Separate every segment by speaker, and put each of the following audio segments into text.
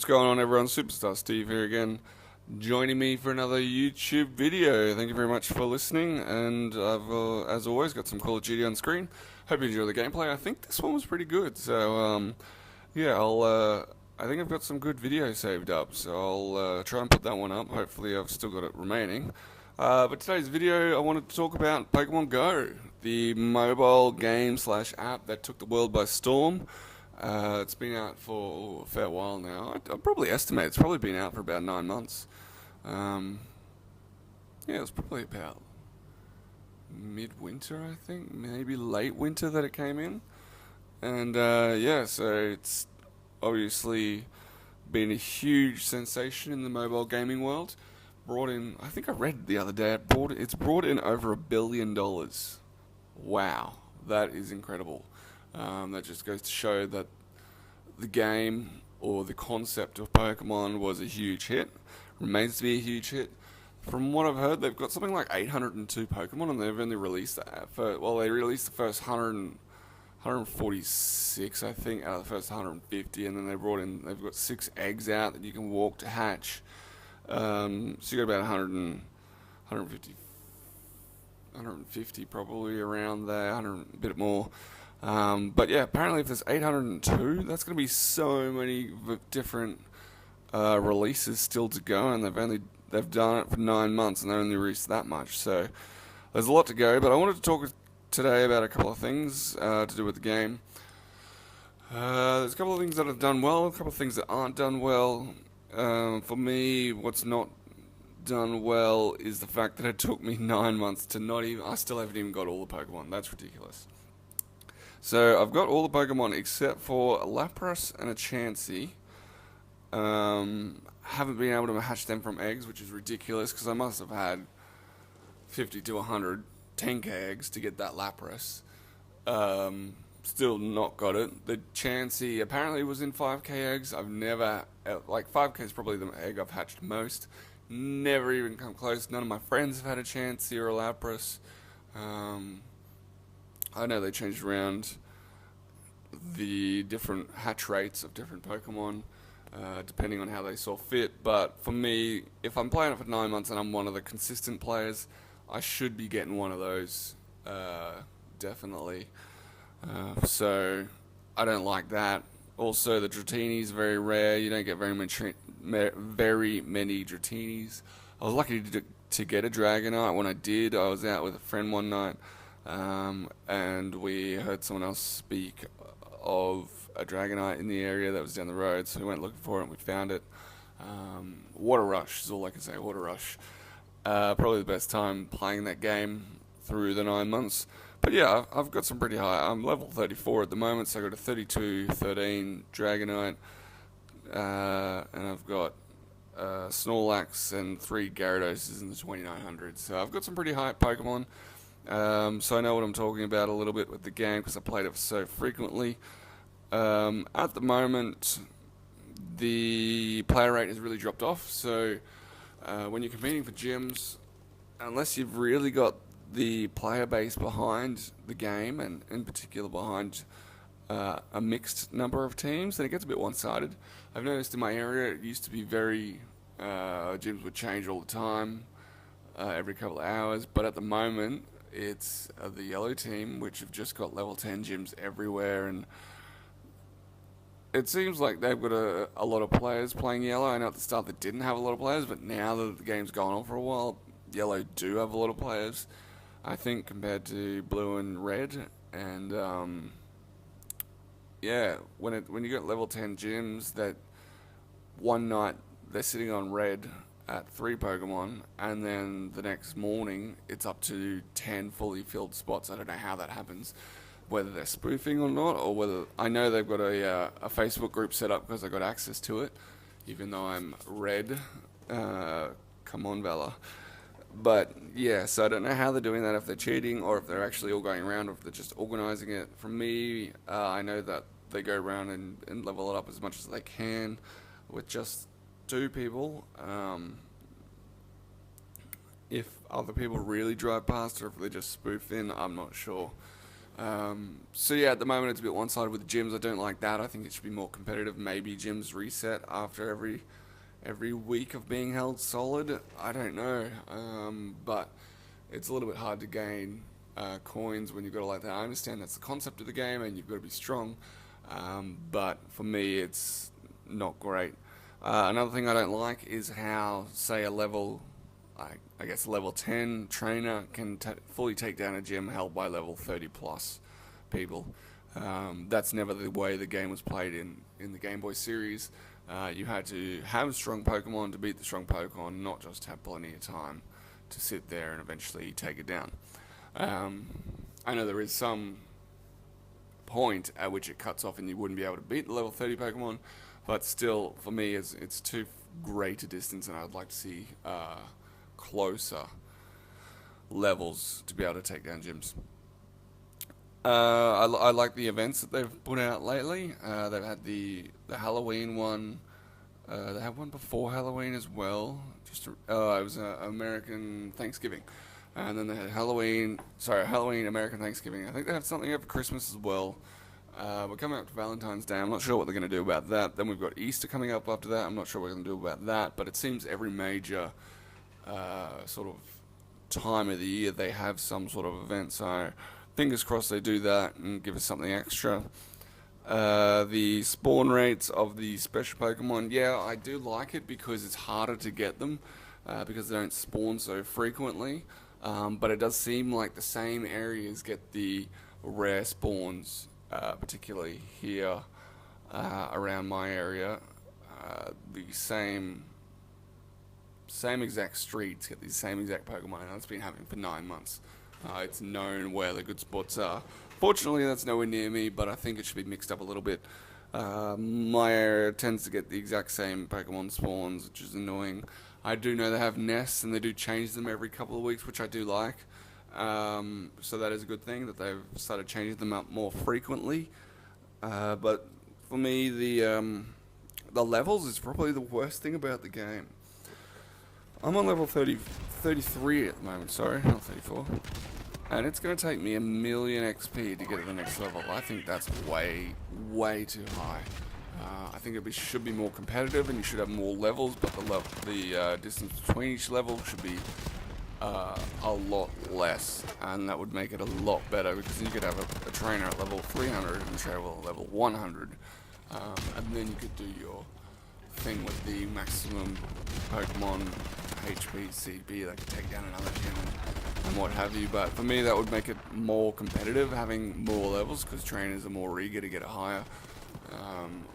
Speaker 1: going on, everyone? Superstar Steve here again, joining me for another YouTube video. Thank you very much for listening, and I've, as always, got some Call of Duty on screen. Hope you enjoy the gameplay. I think this one was pretty good, so yeah, I think I've got some good videos saved up, so I'll try and put that one up. Hopefully, I've still got it remaining. But today's video, I wanted to talk about Pokemon Go, the mobile game slash app that took the world by storm. It's been out for a fair while now. I'd probably estimate it's probably been out for about 9 months. Yeah, it's probably about midwinter, I think, maybe late winter that it came in. And yeah, so it's obviously been a huge sensation in the mobile gaming world. Brought in, I think I read the other day, it's brought in over $1 billion. Wow, that is incredible. That just goes to show that the game or the concept of Pokemon was a huge hit, remains to be a huge hit. From what I've heard, they've got something like 802 Pokemon, and they've only released that. They released the first 146, I think, out of the first 150, and then they've got 6 eggs out that you can walk to hatch. So you got about 150 probably around there, 100, a bit more. But yeah, apparently if there's 802, that's going to be so many different releases still to go, and they've done it for 9 months and they only released that much. So there's a lot to go. But I wanted to talk today about a couple of things to do with the game. There's a couple of things that have done well, a couple of things that aren't done well. For me, what's not done well is the fact that it took me 9 months to I still haven't even got all the Pokemon. That's ridiculous. So I've got all the Pokemon except for a Lapras and a Chansey. Haven't been able to hatch them from eggs, which is ridiculous because I must have had 50 to 100 10k eggs to get that Lapras. Still not got it. The Chansey apparently was in 5k eggs. I've never, 5k is probably the egg I've hatched most. Never even come close. None of my friends have had a Chansey or a Lapras. I know they changed around the different hatch rates of different Pokemon, depending on how they saw fit. But for me, if I'm playing it for 9 months and I'm one of the consistent players, I should be getting one of those, definitely. So I don't like that. Also, the Dratini is very rare. You don't get very many Dratinis. I was lucky to get a Dragonite. When I did, I was out with a friend one night, and we heard someone else speak of a Dragonite in the area that was down the road, so we went looking for it and we found it. Water Rush is all I can say. Water Rush. Probably the best time playing that game through the 9 months. But yeah, I've got some pretty high. I'm level 34 at the moment, so I've got a 32, 13 Dragonite, and I've got Snorlax and 3 Gyarados in the 2900. So I've got some pretty high Pokemon. So I know what I'm talking about a little bit with the game because I played it so frequently. At the moment, the player rate has really dropped off. So when you're competing for gyms, unless you've really got the player base behind the game, and in particular behind a mixed number of teams, then it gets a bit one-sided. I've noticed in my area it used to be gyms would change all the time, every couple of hours, but at the moment it's the yellow team, which have just got level 10 gyms everywhere, and it seems like they've got a lot of players playing yellow. I know at the start they didn't have a lot of players, but now that the game's gone on for a while, yellow do have a lot of players, I think, compared to blue and red. And yeah, when you get level 10 gyms, that one night they're sitting on red at 3 Pokemon, and then the next morning it's up to 10 fully filled spots. I don't know how that happens, whether they're spoofing or not, or whether I know they've got a Facebook group set up because I got access to it, even though I'm red. Come on, Bella. But yeah, so I don't know how they're doing that, if they're cheating or if they're actually all going around or if they're just organizing it. For me, I know that they go around and level it up as much as they can with just 2 people. If other people really drive past or if they just spoof in, I'm not sure. So yeah, at the moment it's a bit one-sided with gyms. I don't like that. I think it should be more competitive. Maybe gyms reset after every week of being held solid. I don't know, but it's a little bit hard to gain coins when you've got it like that. I understand that's the concept of the game, and you've got to be strong. But for me, it's not great. Another thing I don't like is how, say, I guess level 10 trainer can fully take down a gym held by level 30 plus people. That's never the way the game was played in the Game Boy series. You had to have strong Pokemon to beat the strong Pokemon, not just have plenty of time to sit there and eventually take it down. I know there is some point at which it cuts off and you wouldn't be able to beat the level 30 Pokemon, but still, for me, it's too great a distance, and I'd like to see closer levels to be able to take down gyms. I like the events that they've put out lately. They've had the Halloween one. They had one before Halloween as well. It was American Thanksgiving. And then they had Halloween, American Thanksgiving. I think they have something over Christmas as well. We're coming up to Valentine's Day. I'm not sure what they're going to do about that. Then we've got Easter coming up after that. I'm not sure what they're going to do about that. But it seems every major sort of time of the year they have some sort of event. So fingers crossed they do that and give us something extra. The spawn rates of the special Pokemon, yeah, I do like it because it's harder to get them because they don't spawn so frequently. But it does seem like the same areas get the rare spawns, particularly here around my area. The same exact streets get the same exact Pokemon, and that's been happening for 9 months. It's known where the good spots are. Fortunately, that's nowhere near me, but I think it should be mixed up a little bit. My area tends to get the exact same Pokemon spawns, which is annoying. I do know they have nests, and they do change them every couple of weeks, which I do like. So that is a good thing, that they've started changing them up more frequently. But for me, the levels is probably the worst thing about the game. I'm on level 33 at the moment, sorry, not 34. And it's going to take me 1,000,000 XP to get to the next level. I think that's way, way too high. I think it should be more competitive, and you should have more levels, but the distance between each level should be a lot less, and that would make it a lot better, because you could have a trainer at level 300 and travel at level 100, and then you could do your thing with the maximum Pokemon HP, CP that could take down another gym and what have you. But for me, that would make it more competitive, having more levels, because trainers are more eager to get it higher,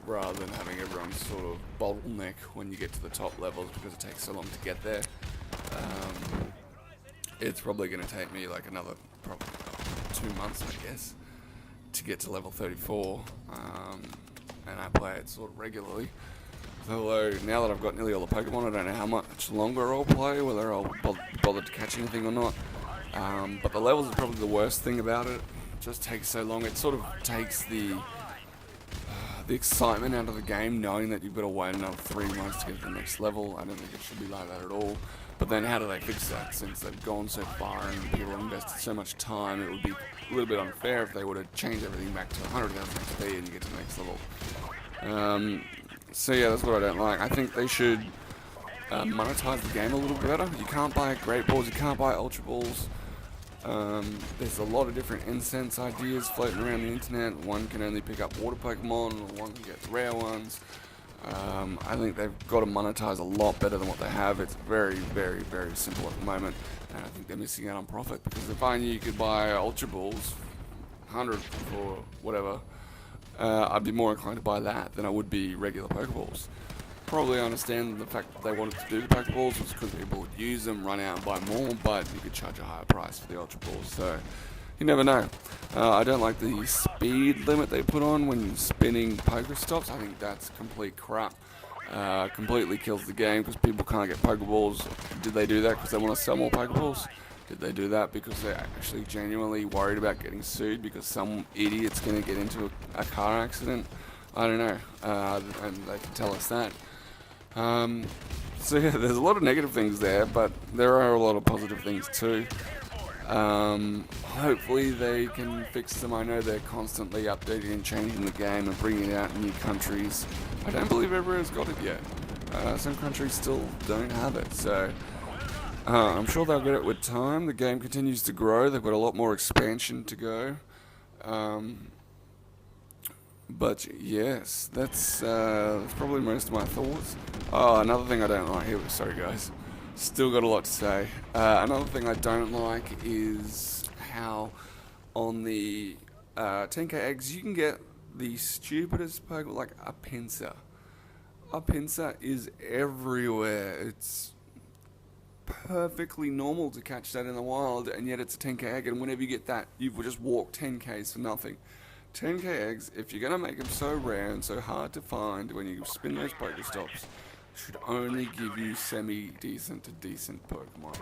Speaker 1: rather than having everyone sort of bottleneck when you get to the top levels, because it takes so long to get there. It's probably going to take me like another probably 2 months, I guess, to get to level 34, and I play it sort of regularly. Although, now that I've got nearly all the Pokemon, I don't know how much longer I'll play, whether I'll bother to catch anything or not. But the levels are probably the worst thing about it. It just takes so long. It sort of takes the excitement out of the game, knowing that you've got to wait another 3 months to get to the next level. I don't think it should be like that at all. But then how do they fix that, since they've gone so far and people have invested so much time? It would be a little bit unfair if they were to change everything back to 100,000 XP and you get to the next level. So yeah, that's what I don't like. I think they should monetize the game a little better. You can't buy Great Balls, you can't buy Ultra Balls. There's a lot of different incense ideas floating around the internet. One can only pick up water Pokemon, or one can get rare ones. I think they've got to monetize a lot better than what they have. It's very, very, very simple at the moment, and I think they're missing out on profit, because if I knew you could buy Ultra Balls, 100 for whatever, I'd be more inclined to buy that than I would be regular Pokeballs. Probably understand the fact that they wanted to do the Pokeballs was because people would use them, run out and buy more, but you could charge a higher price for the Ultra Balls, so you never know. I don't like the speed limit they put on when spinning Pokestops. I think that's complete crap. Completely kills the game, because people can't get Pokeballs. Did they do that because they want to sell more Pokeballs? Did they do that because they're actually genuinely worried about getting sued because some idiot's going to get into a car accident? I don't know, and they can tell us that. So yeah, there's a lot of negative things there, but there are a lot of positive things too. Hopefully they can fix them. I know they're constantly updating and changing the game and bringing it out in new countries. I don't believe everyone's got it yet. Some countries still don't have it, so I'm sure they'll get it with time. The game continues to grow. They've got a lot more expansion to go. But yes, that's probably most of my thoughts. Oh, another thing I don't like here. Sorry, guys. Still got a lot to say. Another thing I don't like is how on the 10k eggs you can get the stupidest Pokemon, like a pincer. A pincer is everywhere. It's perfectly normal to catch that in the wild, and yet it's a 10k egg, and whenever you get that, you've just walked 10k's for nothing. 10k eggs, if you're going to make them so rare and so hard to find when you spin those Pokestops, should only give you semi-decent to decent Pokemon.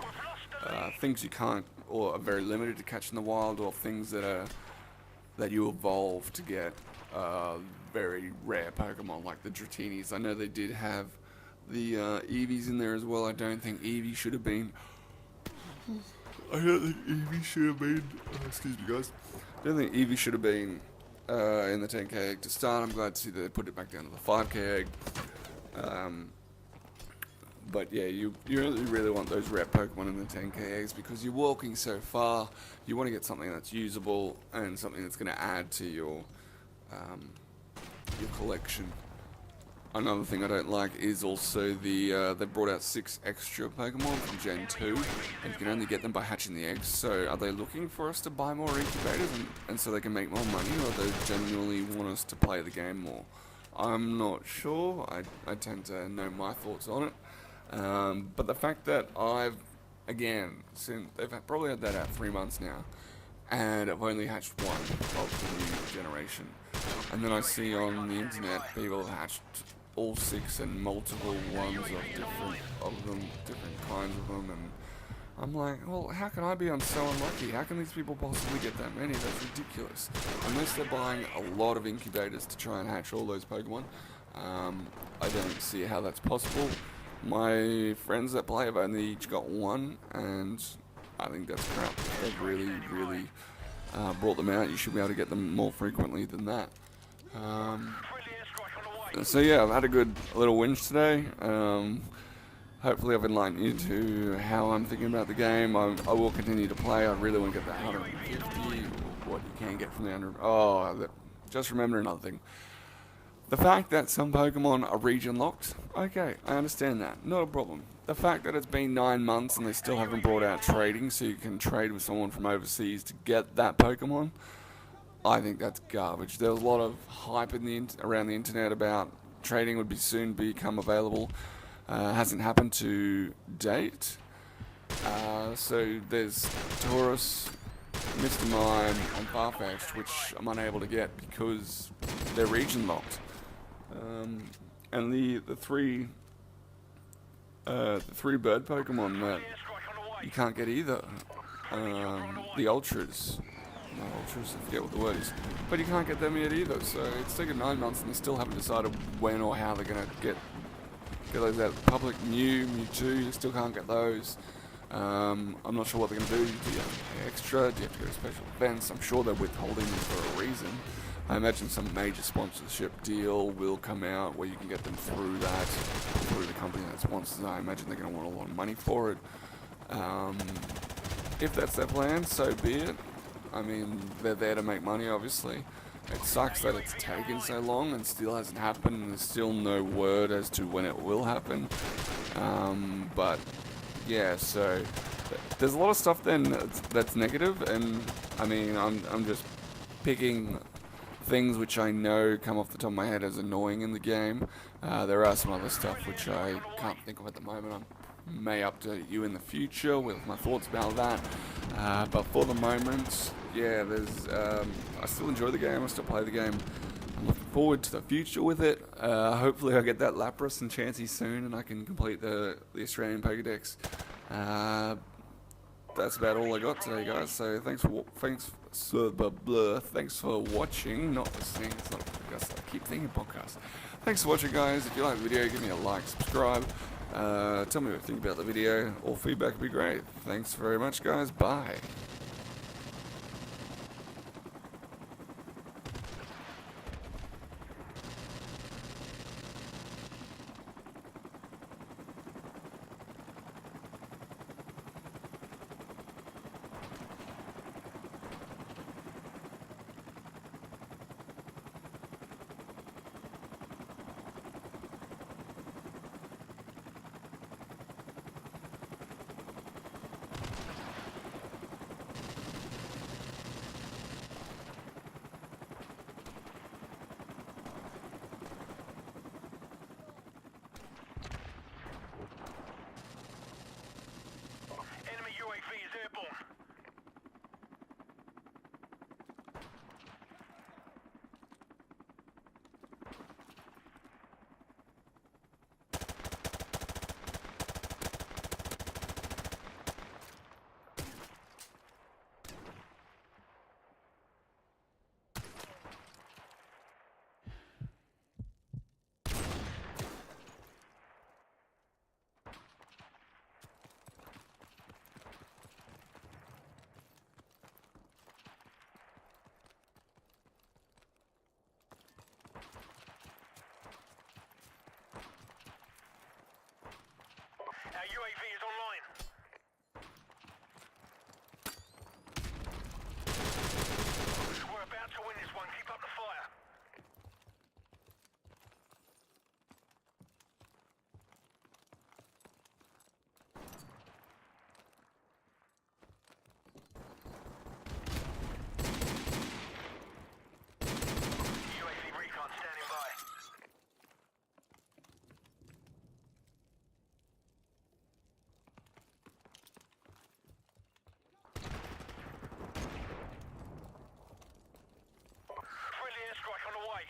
Speaker 1: Things you can't, or are very limited to catch in the wild, or things that you evolve to get very rare Pokemon, like the Dratinis. I know they did have the Eevees in there as well. I don't think Eevee should have been... excuse me, guys. I don't think Eevee should have been in the 10k egg to start. I'm glad to see that they put it back down to the 5k egg. But yeah, you really want those rare Pokemon in the 10k eggs because you're walking so far. You want to get something that's usable and something that's going to add to your collection. Another thing I don't like is also the they brought out 6 extra Pokemon from Gen 2, and you can only get them by hatching the eggs. So are they looking for us to buy more incubators and so they can make more money, or they genuinely want us to play the game more? I'm not sure. I tend to know my thoughts on it. But the fact that I've, again, since they've probably had that out 3 months now, and I've only hatched one of the new generation, and then I see on the internet people have hatched all 6 and multiple ones of different kinds of them, and I'm like, well, how can I be so unlucky? How can these people possibly get that many? That's ridiculous. Unless they're buying a lot of incubators to try and hatch all those Pokemon, I don't see how that's possible. My friends that play have only each got one, and I think that's crap. They've really brought them out. You should be able to get them more frequently than that. So yeah, I've had a good little whinge today. Hopefully I've enlightened you to how I'm thinking about the game. I will continue to play. I really want to get that 150, what you can get from the 100. Oh, just remember another thing. The fact that some Pokemon are region locked, okay, I understand that, not a problem. The fact that it's been 9 months and they still haven't brought out trading so you can trade with someone from overseas to get that Pokemon, I think that's garbage. There was a lot of hype around the internet about trading would soon become available. Hasn't happened to date. So there's Taurus, Mr. Mime, and Farfetch'd, which I'm unable to get because they're region locked. And the three bird Pokemon that you can't get either. The Ultras. No, Ultras, I forget what the word is. But you can't get them yet either, so it's taken 9 months and they still haven't decided when or how they're going to get those out. Public Mewtwo, you still can't get those. I'm not sure what they're going to do. Do you have to pay extra? Do you have to go to special events? I'm sure they're withholding them for a reason. I imagine some major sponsorship deal will come out where you can get them through the company that sponsors it. I imagine they're going to want a lot of money for it. If that's their plan, so be it. I mean, they're there to make money, obviously. It sucks that it's taken so long and still hasn't happened, and there's still no word as to when it will happen. But yeah, so there's a lot of stuff then that's negative, and I mean, I'm just picking things which I know come off the top of my head as annoying in the game. There are some other stuff which I can't think of at the moment. I may update you in the future with my thoughts about that. But for the moment, yeah, I still enjoy the game. I still play the game. I'm looking forward to the future with it. Hopefully I get that Lapras and Chansey soon and I can complete the Australian Pokedex. That's about all I got today, guys. So thanks for watching. Not listening. It's not a podcast. I keep thinking podcast. Thanks for watching, guys. If you like the video, give me a like, subscribe. Tell me what you think about the video. All feedback would be great. Thanks very much, guys. Bye.
Speaker 2: Enemy UAV is airborne. Our UAV is online. We're about to win this one. Keep up the fire. UAV recon standing by. Friendly airstrike on the way.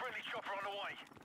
Speaker 2: Friendly chopper on the way.